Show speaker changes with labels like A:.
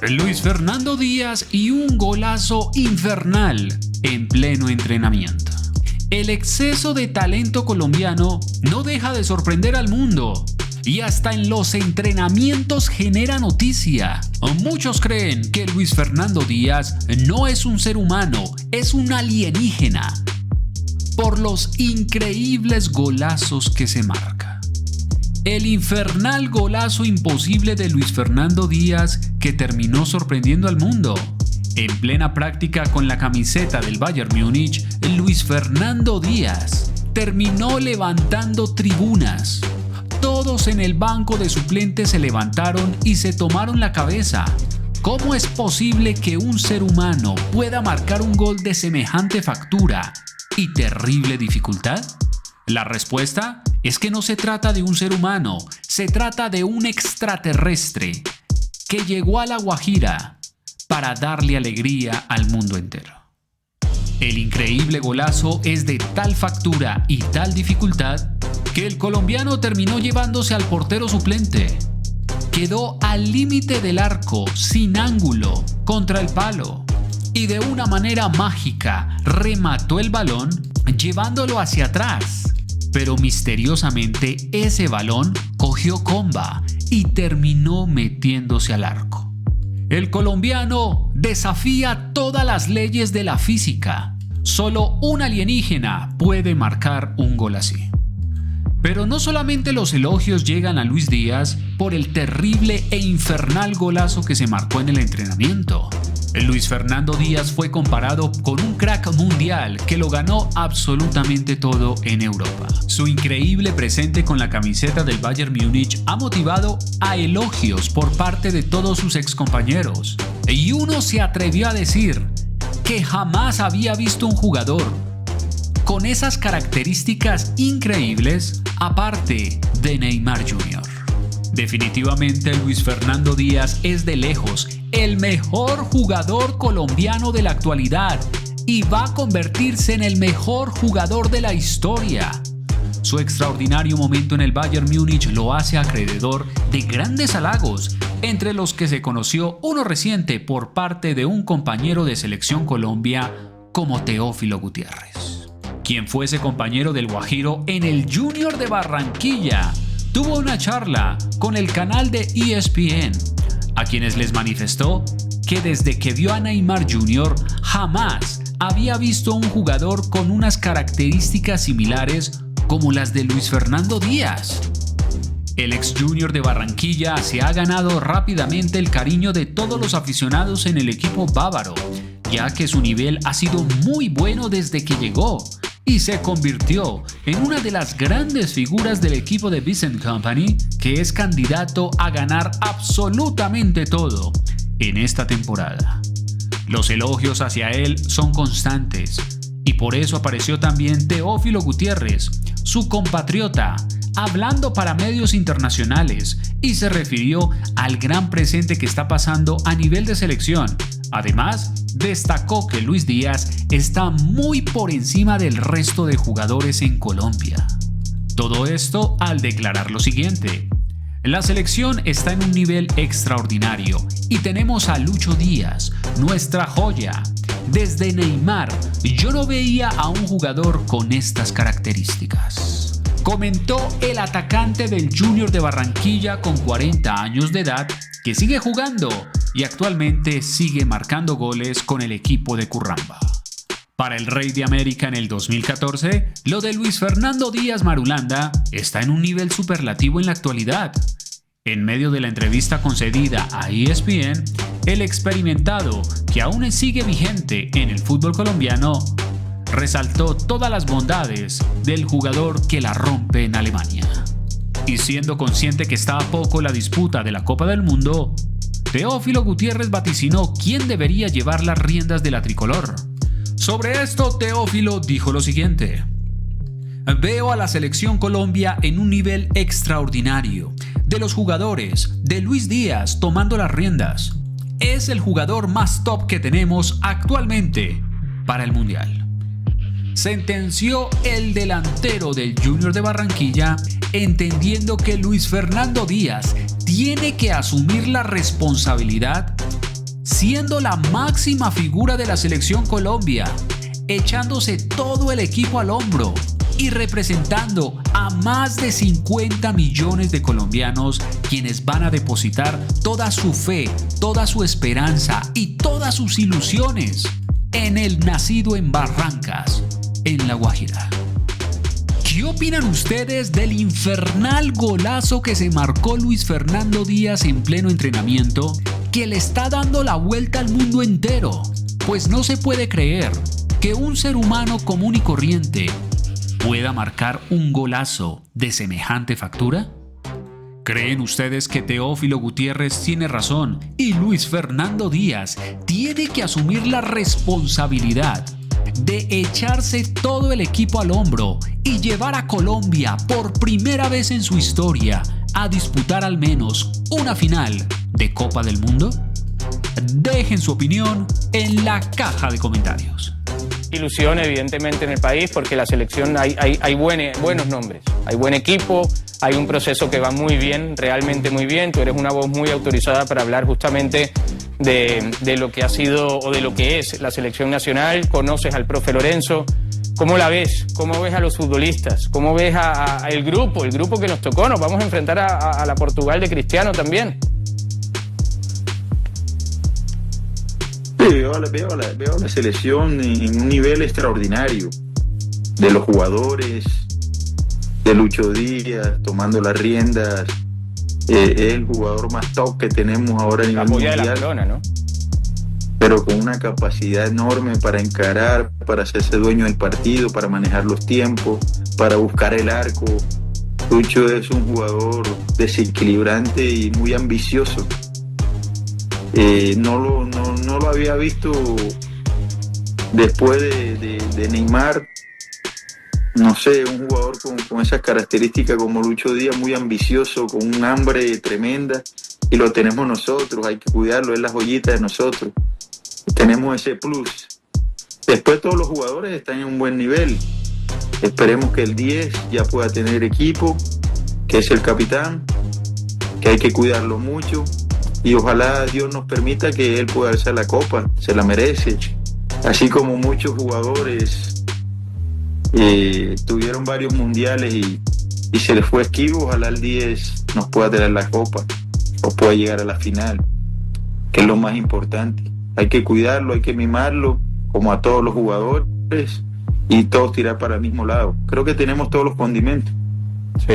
A: Luis Fernando Díaz y un golazo infernal en pleno entrenamiento. El exceso de talento colombiano no deja de sorprender al mundo y hasta en los entrenamientos genera noticia. Muchos creen que Luis Fernando Díaz no es un ser humano, es un alienígena, por los increíbles golazos que se marca. El infernal golazo imposible de Luis Fernando Díaz que terminó sorprendiendo al mundo. En plena práctica con la camiseta del Bayern Múnich, Luis Fernando Díaz terminó levantando tribunas. Todos en el banco de suplentes se levantaron y se tomaron la cabeza. ¿Cómo es posible que un ser humano pueda marcar un gol de semejante factura y terrible dificultad? La respuesta es que no se trata de un ser humano, se trata de un extraterrestre que llegó a La Guajira para darle alegría al mundo entero. El increíble golazo es de tal factura y tal dificultad que el colombiano terminó llevándose al portero suplente. Quedó al límite del arco, sin ángulo, contra el palo, y de una manera mágica remató el balón llevándolo hacia atrás. Pero misteriosamente ese balón cogió comba y terminó metiéndose al arco. El colombiano desafía todas las leyes de la física. Solo un alienígena puede marcar un gol así. Pero no solamente los elogios llegan a Luis Díaz por el terrible e infernal golazo que se marcó en el entrenamiento. Luis Fernando Díaz fue comparado con un crack mundial que lo ganó absolutamente todo en Europa. Su increíble presente con la camiseta del Bayern Múnich ha motivado a elogios por parte de todos sus excompañeros. Y uno se atrevió a decir que jamás había visto un jugador con esas características increíbles aparte de Neymar Jr. Definitivamente Luis Fernando Díaz es de lejos el mejor jugador colombiano de la actualidad y va a convertirse en el mejor jugador de la historia. Su extraordinario momento en el Bayern Múnich lo hace acreedor de grandes halagos, entre los que se conoció uno reciente por parte de un compañero de Selección Colombia como Teófilo Gutiérrez, quien fuese compañero del Guajiro en el Junior de Barranquilla. Tuvo una charla con el canal de ESPN, a quienes les manifestó que desde que vio a Neymar Jr. jamás había visto a un jugador con unas características similares como las de Luis Fernando Díaz. El ex Junior de Barranquilla se ha ganado rápidamente el cariño de todos los aficionados en el equipo bávaro, ya que su nivel ha sido muy bueno desde que llegó y se convirtió en una de las grandes figuras del equipo de Vincent Kompany, que es candidato a ganar absolutamente todo en esta temporada. Los elogios hacia él son constantes y por eso apareció también Teófilo Gutiérrez, su compatriota, hablando para medios internacionales y se refirió al gran presente que está pasando a nivel de selección. Además, destacó que Luis Díaz está muy por encima del resto de jugadores en Colombia. Todo esto al declarar lo siguiente: la selección está en un nivel extraordinario y tenemos a Lucho Díaz, nuestra joya. Desde Neymar, yo no veía a un jugador con estas características, comentó el atacante del Junior de Barranquilla con 40 años de edad, que sigue jugando y actualmente sigue marcando goles con el equipo de Curramba. Para el Rey de América en el 2014, lo de Luis Fernando Díaz Marulanda está en un nivel superlativo en la actualidad. En medio de la entrevista concedida a ESPN, el experimentado, que aún sigue vigente en el fútbol colombiano, resaltó todas las bondades del jugador que la rompe en Alemania. Y siendo consciente que está a poco la disputa de la Copa del Mundo, Teófilo Gutiérrez vaticinó quién debería llevar las riendas de la tricolor. Sobre esto, Teófilo dijo lo siguiente: veo a la selección Colombia en un nivel extraordinario. De los jugadores, de Luis Díaz tomando las riendas. Es el jugador más top que tenemos actualmente para el Mundial. Sentenció el delantero del Junior de Barranquilla, entendiendo que Luis Fernando Díaz tiene que asumir la responsabilidad siendo la máxima figura de la selección Colombia, echándose todo el equipo al hombro y representando a más de 50 millones de colombianos, quienes van a depositar toda su fe, toda su esperanza y todas sus ilusiones en el nacido en Barrancas, en La Guajira. ¿Qué opinan ustedes del infernal golazo que se marcó Luis Fernando Díaz en pleno entrenamiento, que le está dando la vuelta al mundo entero? Pues no se puede creer que un ser humano común y corriente pueda marcar un golazo de semejante factura. ¿Creen ustedes que Teófilo Gutiérrez tiene razón y Luis Fernando Díaz tiene que asumir la responsabilidad de echarse todo el equipo al hombro y llevar a Colombia por primera vez en su historia a disputar al menos una final de Copa del Mundo? Dejen su opinión en la caja de comentarios.
B: Ilusión evidentemente en el país porque la selección hay buenos nombres, hay buen equipo, hay un proceso que va muy bien, realmente muy bien. Tú eres una voz muy autorizada para hablar justamente de lo que ha sido o de lo que es la selección nacional. Conoces al profe Lorenzo. ¿Cómo la ves? ¿Cómo ves a los futbolistas? ¿Cómo ves a el grupo que nos tocó? Nos vamos a enfrentar a la Portugal de Cristiano también.
C: Sí, veo la selección en un nivel extraordinario, de los jugadores, de Lucho Díaz tomando las riendas, es el jugador más top que tenemos ahora a nivel mundial,
B: de la corona, ¿no?
C: Pero con una capacidad enorme para encarar, para hacerse dueño del partido, para manejar los tiempos, para buscar el arco. Lucho es un jugador desequilibrante y muy ambicioso. No lo había visto después de Neymar. No sé, un jugador con esas características como Lucho Díaz, muy ambicioso, con un hambre tremenda, y lo tenemos nosotros, hay que cuidarlo, es la joyita de nosotros. Tenemos ese plus. Después todos los jugadores están en un buen nivel. Esperemos que el 10 ya pueda tener equipo, que es el capitán, que hay que cuidarlo mucho. Y ojalá Dios nos permita que él pueda alzar la copa, se la merece. Así como muchos jugadores tuvieron varios mundiales y se les fue esquivo, ojalá el 10 nos pueda tener la copa o pueda llegar a la final, que es lo más importante. Hay que cuidarlo, hay que mimarlo, como a todos los jugadores, y todos tirar para el mismo lado. Creo que tenemos todos los condimentos.
B: Sí.